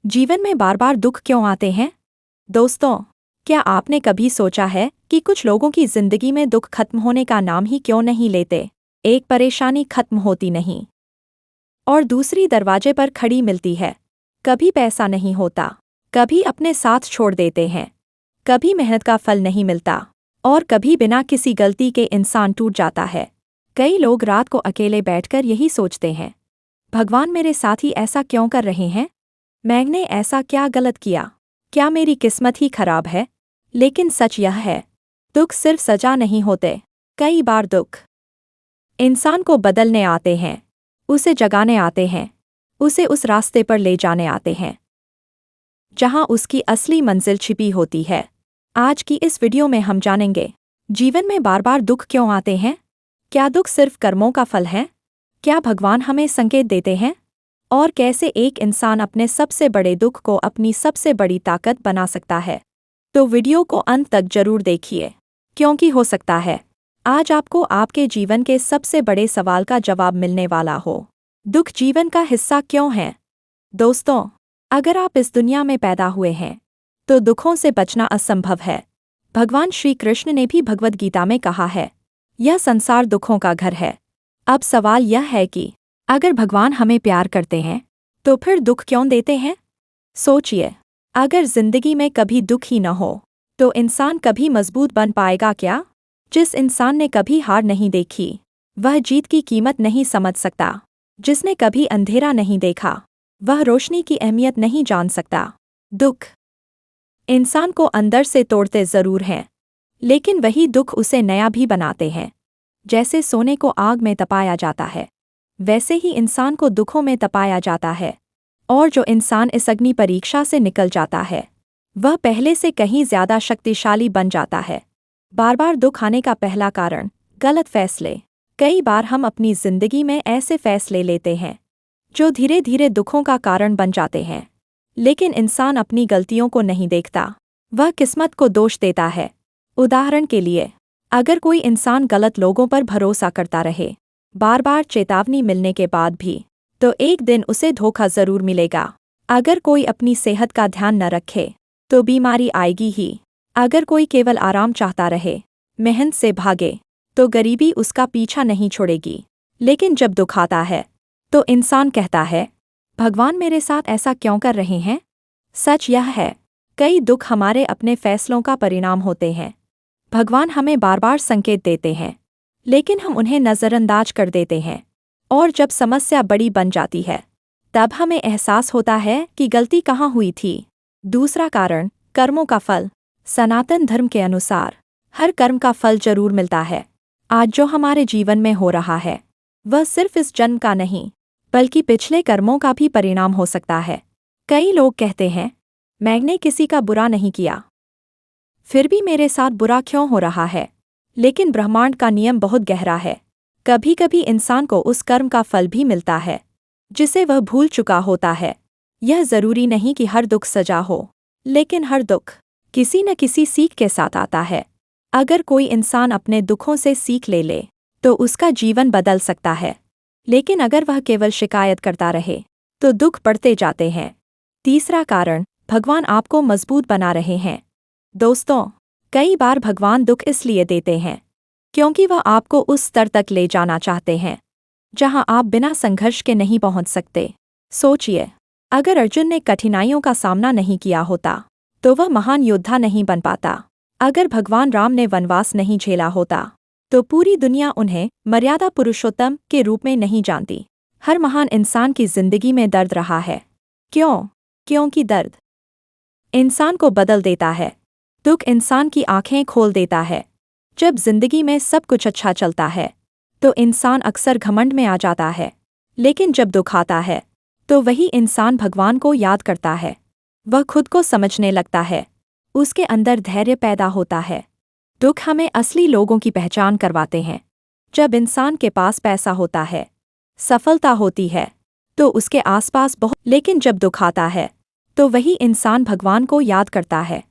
जीवन में बार बार दुख क्यों आते हैं? दोस्तों, क्या आपने कभी सोचा है कि कुछ लोगों की जिंदगी में दुख खत्म होने का नाम ही क्यों नहीं लेते? एक परेशानी खत्म होती नहीं और दूसरी दरवाजे पर खड़ी मिलती है। कभी पैसा नहीं होता, कभी अपने साथ छोड़ देते हैं, कभी मेहनत का फल नहीं मिलता और कभी बिना किसी गलती के इंसान टूट जाता है। कई लोग रात को अकेले बैठकर यही सोचते हैं, भगवान मेरे साथ ही ऐसा क्यों कर रहे हैं? मैंने ऐसा क्या गलत किया? क्या मेरी किस्मत ही खराब है? लेकिन सच यह है, दुख सिर्फ सजा नहीं होते। कई बार दुख इंसान को बदलने आते हैं, उसे जगाने आते हैं, उसे उस रास्ते पर ले जाने आते हैं जहां उसकी असली मंजिल छिपी होती है। आज की इस वीडियो में हम जानेंगे, जीवन में बार बार दुख क्यों आते हैं? क्या दुख सिर्फ कर्मों का फल है? क्या भगवान हमें संकेत देते हैं? और कैसे एक इंसान अपने सबसे बड़े दुख को अपनी सबसे बड़ी ताकत बना सकता है? तो वीडियो को अंत तक जरूर देखिए, क्योंकि हो सकता है आज आपको आपके जीवन के सबसे बड़े सवाल का जवाब मिलने वाला हो। दुख जीवन का हिस्सा क्यों है? दोस्तों, अगर आप इस दुनिया में पैदा हुए हैं तो दुखों से बचना असंभव है। भगवान श्री कृष्ण ने भी भगवद गीता में कहा है, यह संसार दुखों का घर है। अब सवाल यह है कि अगर भगवान हमें प्यार करते हैं तो फिर दुख क्यों देते हैं? सोचिए, अगर जिंदगी में कभी दुख ही न हो तो इंसान कभी मजबूत बन पाएगा क्या? जिस इंसान ने कभी हार नहीं देखी वह जीत की कीमत नहीं समझ सकता। जिसने कभी अंधेरा नहीं देखा वह रोशनी की अहमियत नहीं जान सकता। दुख इंसान को अंदर से तोड़ते जरूर हैं, लेकिन वही दुख उसे नया भी बनाते हैं। जैसे सोने को आग में तपाया जाता है, वैसे ही इंसान को दुखों में तपाया जाता है। और जो इंसान इस अग्नि परीक्षा से निकल जाता है वह पहले से कहीं ज्यादा शक्तिशाली बन जाता है। बार बार दुख आने का पहला कारण गलत फैसले। कई बार हम अपनी जिंदगी में ऐसे फैसले लेते हैं जो धीरे धीरे दुखों का कारण बन जाते हैं, लेकिन इंसान अपनी गलतियों को नहीं देखता, वह किस्मत को दोष देता है। उदाहरण के लिए, अगर कोई इंसान गलत लोगों पर भरोसा करता रहे, बार बार चेतावनी मिलने के बाद भी, तो एक दिन उसे धोखा जरूर मिलेगा। अगर कोई अपनी सेहत का ध्यान न रखे तो बीमारी आएगी ही। अगर कोई केवल आराम चाहता रहे, मेहनत से भागे, तो गरीबी उसका पीछा नहीं छोड़ेगी। लेकिन जब दुख आता है तो इंसान कहता है, भगवान मेरे साथ ऐसा क्यों कर रहे हैं? सच यह है, कई दुख हमारे अपने फैसलों का परिणाम होते हैं। भगवान हमें बार बार संकेत देते हैं, लेकिन हम उन्हें नज़रअंदाज कर देते हैं। और जब समस्या बड़ी बन जाती है तब हमें एहसास होता है कि गलती कहाँ हुई थी। दूसरा कारण कर्मों का फल। सनातन धर्म के अनुसार हर कर्म का फल जरूर मिलता है। आज जो हमारे जीवन में हो रहा है वह सिर्फ इस जन्म का नहीं बल्कि पिछले कर्मों का भी परिणाम हो सकता है। कई लोग कहते हैं, मैंने किसी का बुरा नहीं किया, फिर भी मेरे साथ बुरा क्यों हो रहा है? लेकिन ब्रह्मांड का नियम बहुत गहरा है। कभी कभी इंसान को उस कर्म का फल भी मिलता है जिसे वह भूल चुका होता है। यह जरूरी नहीं कि हर दुख सजा हो, लेकिन हर दुख किसी न किसी सीख के साथ आता है। अगर कोई इंसान अपने दुखों से सीख ले तो उसका जीवन बदल सकता है, लेकिन अगर वह केवल शिकायत करता रहे तो दुख बढ़ते जाते हैं। तीसरा कारण, भगवान आपको मजबूत बना रहे हैं। दोस्तों, कई बार भगवान दुख इसलिए देते हैं क्योंकि वह आपको उस स्तर तक ले जाना चाहते हैं जहां आप बिना संघर्ष के नहीं पहुंच सकते। सोचिए, अगर अर्जुन ने कठिनाइयों का सामना नहीं किया होता तो वह महान योद्धा नहीं बन पाता। अगर भगवान राम ने वनवास नहीं झेला होता तो पूरी दुनिया उन्हें मर्यादा पुरुषोत्तम के रूप में नहीं जानती। हर महान इंसान की जिंदगी में दर्द रहा है। क्यों? क्योंकि दर्द इंसान को बदल देता है। दुख इंसान की आंखें खोल देता है। जब जिंदगी में सब कुछ अच्छा चलता है तो इंसान अक्सर घमंड में आ जाता है, लेकिन जब दुख आता है तो वही इंसान भगवान को याद करता है। वह खुद को समझने लगता है, उसके अंदर धैर्य पैदा होता है। दुख हमें असली लोगों की पहचान करवाते हैं। जब इंसान के पास पैसा होता है, सफलता होती है, तो उसके आसपास बहुत, लेकिन जब दुख आता है तो वही इंसान भगवान को याद करता है।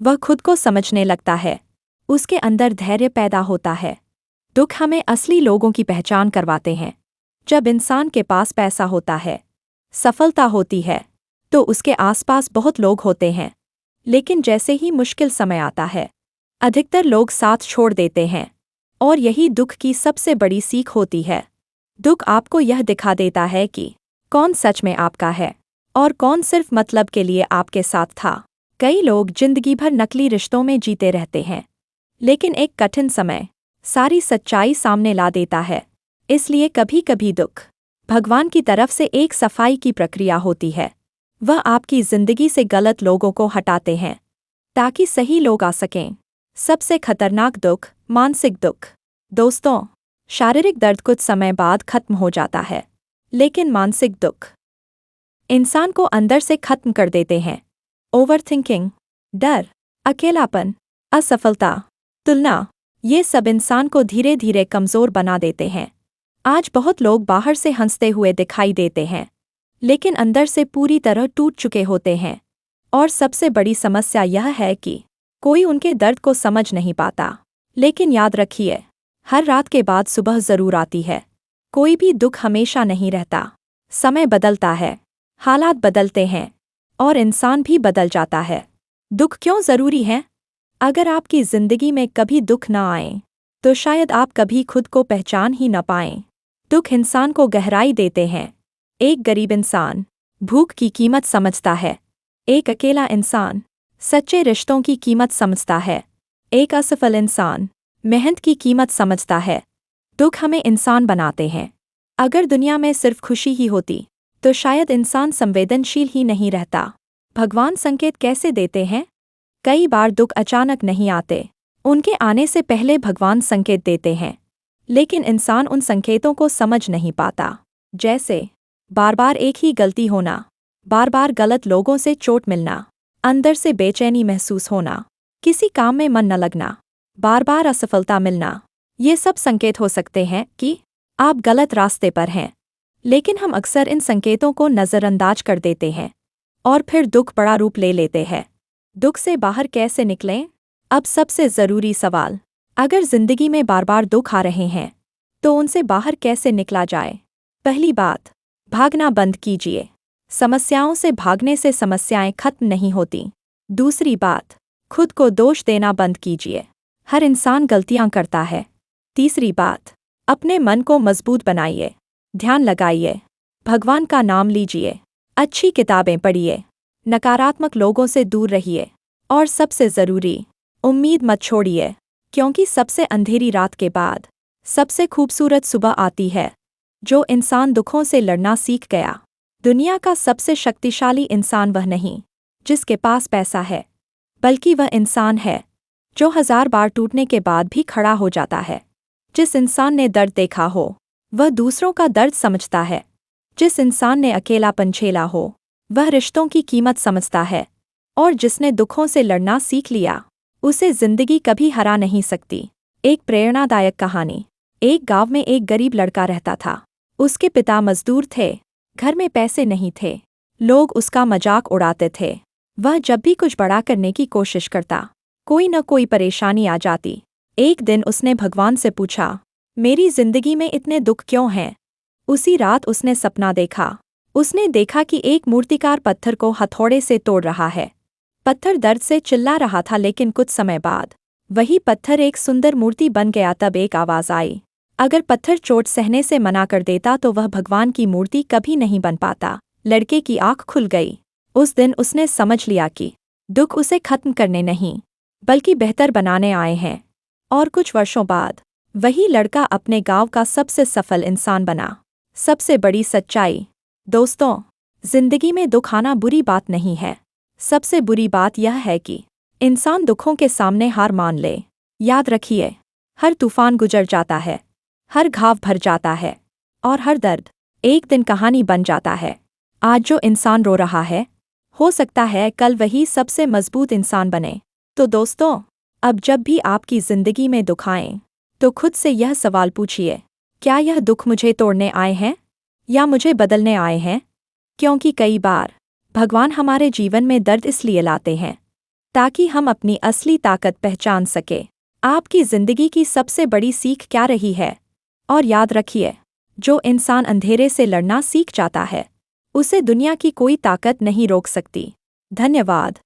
वह खुद को समझने लगता है, उसके अंदर धैर्य पैदा होता है। दुख हमें असली लोगों की पहचान करवाते हैं। जब इंसान के पास पैसा होता है, सफलता होती है, तो उसके आसपास बहुत लोग होते हैं। लेकिन जैसे ही मुश्किल समय आता है, अधिकतर लोग साथ छोड़ देते हैं। और यही दुख की सबसे बड़ी सीख होती है। दुख आपको यह दिखा देता है कि कौन सच में आपका है और कौन सिर्फ मतलब के लिए आपके साथ था। कई लोग जिंदगी भर नकली रिश्तों में जीते रहते हैं, लेकिन एक कठिन समय सारी सच्चाई सामने ला देता है। इसलिए कभी कभी दुख भगवान की तरफ से एक सफाई की प्रक्रिया होती है। वह आपकी जिंदगी से गलत लोगों को हटाते हैं ताकि सही लोग आ सकें। सबसे खतरनाक दुख मानसिक दुख। दोस्तों, शारीरिक दर्द कुछ समय बाद खत्म हो जाता है, लेकिन मानसिक दुख इंसान को अंदर से खत्म कर देते हैं। ओवरथिंकिंग, डर, अकेलापन, असफलता, तुलना, ये सब इंसान को धीरे धीरे कमजोर बना देते हैं। आज बहुत लोग बाहर से हंसते हुए दिखाई देते हैं, लेकिन अंदर से पूरी तरह टूट चुके होते हैं। और सबसे बड़ी समस्या यह है कि कोई उनके दर्द को समझ नहीं पाता। लेकिन याद रखिए, हर रात के बाद सुबह जरूर आती है। कोई भी दुख हमेशा नहीं रहता। समय बदलता है, हालात बदलते हैं और इंसान भी बदल जाता है। दुख क्यों जरूरी है? अगर आपकी जिंदगी में कभी दुख न आए, तो शायद आप कभी खुद को पहचान ही न पाएं। दुख इंसान को गहराई देते हैं। एक गरीब इंसान भूख की कीमत समझता है। एक अकेला इंसान सच्चे रिश्तों की कीमत समझता है। एक असफल इंसान मेहनत की कीमत समझता है। दुख हमें इंसान बनाते हैं। अगर दुनिया में सिर्फ खुशी ही होती, तो शायद इंसान संवेदनशील ही नहीं रहता। भगवान संकेत कैसे देते हैं? कई बार दुख अचानक नहीं आते। उनके आने से पहले भगवान संकेत देते हैं, लेकिन इंसान उन संकेतों को समझ नहीं पाता। जैसे बार बार एक ही गलती होना, बार बार गलत लोगों से चोट मिलना, अंदर से बेचैनी महसूस होना, किसी काम में मन न लगना, बार बार असफलता मिलना। ये सब संकेत हो सकते हैं कि आप गलत रास्ते पर हैं। लेकिन हम अक्सर इन संकेतों को नज़रअंदाज कर देते हैं और फिर दुख बड़ा रूप ले लेते हैं। दुख से बाहर कैसे निकलें? अब सबसे ज़रूरी सवाल, अगर जिंदगी में बार बार दुख आ रहे हैं, तो उनसे बाहर कैसे निकला जाए? पहली बात, भागना बंद कीजिए। समस्याओं से भागने से समस्याएं खत्म नहीं होती। दूसरी बात, खुद को दोष देना बंद कीजिए। हर इंसान गलतियां करता है। तीसरी बात, अपने मन को मजबूत बनाइए। ध्यान लगाइए, भगवान का नाम लीजिए, अच्छी किताबें पढ़िए, नकारात्मक लोगों से दूर रहिए और सबसे ज़रूरी, उम्मीद मत छोड़िए, क्योंकि सबसे अंधेरी रात के बाद सबसे खूबसूरत सुबह आती है। जो इंसान दुखों से लड़ना सीख गया, दुनिया का सबसे शक्तिशाली इंसान वह नहीं जिसके पास पैसा है, बल्कि वह इंसान है जो 1000 बार टूटने के बाद भी खड़ा हो जाता है। जिस इंसान ने दर्द देखा हो, वह दूसरों का दर्द समझता है। जिस इंसान ने अकेलापन झेला हो, वह रिश्तों की कीमत समझता है। और जिसने दुखों से लड़ना सीख लिया, उसे जिंदगी कभी हरा नहीं सकती। एक प्रेरणादायक कहानी। एक गांव में एक गरीब लड़का रहता था। उसके पिता मजदूर थे, घर में पैसे नहीं थे, लोग उसका मजाक उड़ाते थे। वह जब भी कुछ बड़ा करने की कोशिश करता, कोई न कोई परेशानी आ जाती। एक दिन उसने भगवान से पूछा, मेरी जिंदगी में इतने दुख क्यों हैं? उसी रात उसने सपना देखा। उसने देखा कि एक मूर्तिकार पत्थर को हथौड़े से तोड़ रहा है। पत्थर दर्द से चिल्ला रहा था, लेकिन कुछ समय बाद वही पत्थर एक सुंदर मूर्ति बन गया। तब एक आवाज़ आई, अगर पत्थर चोट सहने से मना कर देता तो वह भगवान की मूर्ति कभी नहीं बन पाता। लड़के की आंख खुल गई। उस दिन उसने समझ लिया कि दुख उसे खत्म करने नहीं, बल्कि बेहतर बनाने आए हैं। और कुछ वर्षों बाद वही लड़का अपने गांव का सबसे सफल इंसान बना। सबसे बड़ी सच्चाई, दोस्तों, जिंदगी में दुख आना बुरी बात नहीं है। सबसे बुरी बात यह है कि इंसान दुखों के सामने हार मान ले। याद रखिए, हर तूफान गुजर जाता है, हर घाव भर जाता है और हर दर्द एक दिन कहानी बन जाता है। आज जो इंसान रो रहा है, हो सकता है कल वही सबसे मजबूत इंसान बने। तो दोस्तों, अब जब भी आपकी जिंदगी में दुख आए, तो खुद से यह सवाल पूछिए, क्या यह दुख मुझे तोड़ने आए हैं या मुझे बदलने आए हैं? क्योंकि कई बार भगवान हमारे जीवन में दर्द इसलिए लाते हैं ताकि हम अपनी असली ताकत पहचान सके। आपकी जिंदगी की सबसे बड़ी सीख क्या रही है? और याद रखिए, जो इंसान अंधेरे से लड़ना सीख जाता है, उसे दुनिया की कोई ताकत नहीं रोक सकती। धन्यवाद।